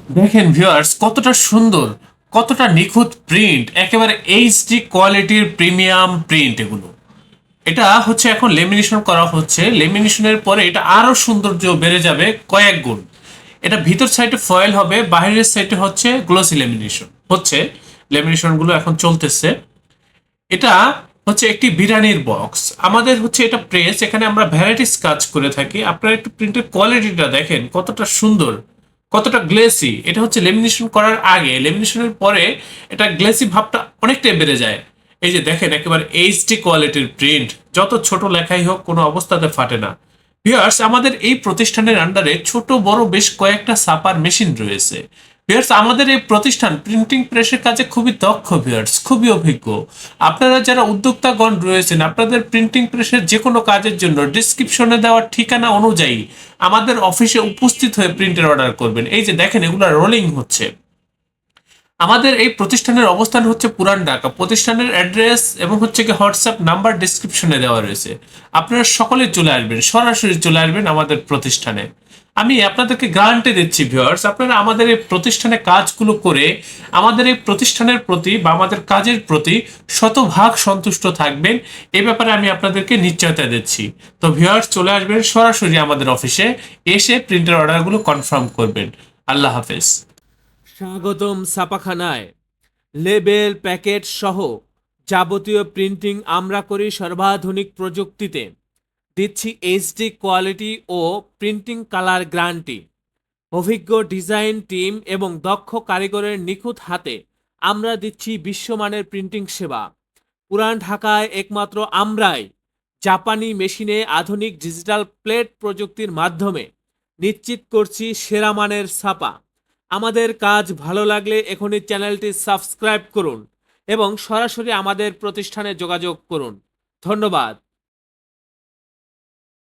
দেখেন ভিউয়ার্স, কতটা সুন্দর, কতটা নিখুঁত প্রিন্ট, একেবারে এইচডি কোয়ালিটির প্রিমিয়াম প্রিন্ট এগুলো। এটা হচ্ছে এখন লেমিনেশন করা হচ্ছে, লেমিনেশনের পরে এটা আরো সৌন্দর্য বেড়ে যাবে কয়েক গুণ। এটা ভিতর সাইডে ফয়েল হবে, বাইরের সাইডে হচ্ছে গ্লসি লেমিনেশন হচ্ছে। লেমিনেশন গুলো এখন চলতেছে। এটা হচ্ছে একটি বিরিয়ানির বক্স। আমাদের হচ্ছে এটা প্রেস, এখানে আমরা ভ্যারাইটিস কাজ করে থাকি। আপনারা একটু প্রিন্টের কোয়ালিটিটা দেখেন কতটা সুন্দর, কতটা গ্লেসি। এটা হচ্ছে লেমিনেশন করার আগে, লেমিনেশনের পরে এটা গ্লেসি ভাবটা অনেকটাই বেড়ে যায়। এই যে দেখেন, একেবারে এইচডি কোয়ালিটির প্রিন্ট, যত ছোট লেখাই হোক কোনো অবস্থাতে ফাটে না। ভিউয়ার্স, আমাদের এই প্রতিষ্ঠানের আন্ডারে ছোট বড় বেশ কয়েকটা ছাপার মেশিন রয়েছে। ভিউয়ার্স, আমাদের এই প্রতিষ্ঠান প্রিন্টিং প্রেসের কাজে খুবই দক্ষ, ভিউয়ার্স খুবই অভিজ্ঞ। আপনারা যারা উদ্যোক্তাগণ রয়েছেন, আপনাদের প্রিন্টিং প্রেসের যে কোনো কাজের জন্য ডিসক্রিপশনে দেওয়া ঠিকানা অনুযায়ী আমাদের অফিসে উপস্থিত হয়ে প্রিন্টের অর্ডার করবেন। এই যে দেখেন, এগুলো রোলিং হচ্ছে। আমাদের এই প্রতিষ্ঠানের অবস্থান হচ্ছে পুরান ঢাকা। প্রতিষ্ঠানের অ্যাড্রেস এবং হচ্ছে কি হোয়াটসঅ্যাপ নাম্বার ডিসক্রিপশনে দেওয়া রয়েছে। আপনারা সকলে চলে আসবেন, সরাসরি চলে আসবেন আমাদের প্রতিষ্ঠানে। আমি আপনাদেরকে গ্যারান্টি দিচ্ছি ভিউয়ার্স, আপনারা আমাদের এই প্রতিষ্ঠানে কাজগুলো করে আমাদের এই প্রতিষ্ঠানের প্রতি বা আমাদের কাজের প্রতি শতভাগ সন্তুষ্ট থাকবেন। এই ব্যাপারে আমি আপনাদেরকে নিশ্চয়তা দিচ্ছি। তো ভিউয়ার্স, চলে আসবেন সরাসরি আমাদের অফিসে, এসে প্রিন্টের অর্ডারগুলো কনফার্ম করবেন। আল্লাহ হাফেজ। স্বাগতম ছাপাখানায়। লেবেল, প্যাকেট সহ যাবতীয় প্রিন্টিং আমরা করি সর্বাধুনিক প্রযুক্তিতে। দিচ্ছি এইচডি কোয়ালিটি ও প্রিন্টিং কালার গ্যারান্টি। অভিজ্ঞ ডিজাইন টিম এবং দক্ষ কারিগরের নিখুঁত হাতে আমরা দিচ্ছি বিশ্বমানের প্রিন্টিং সেবা। পুরান ঢাকায় একমাত্র আমরাই জাপানি মেশিনে আধুনিক ডিজিটাল প্লেট প্রযুক্তির মাধ্যমে নিশ্চিত করছি সেরা মানের ছাপা। আমাদের কাজ ভালো লাগলে এখনই চ্যানেলটি সাবস্ক্রাইব করুন এবং সরাসরি আমাদের প্রতিষ্ঠানে যোগাযোগ করুন। ধন্যবাদ।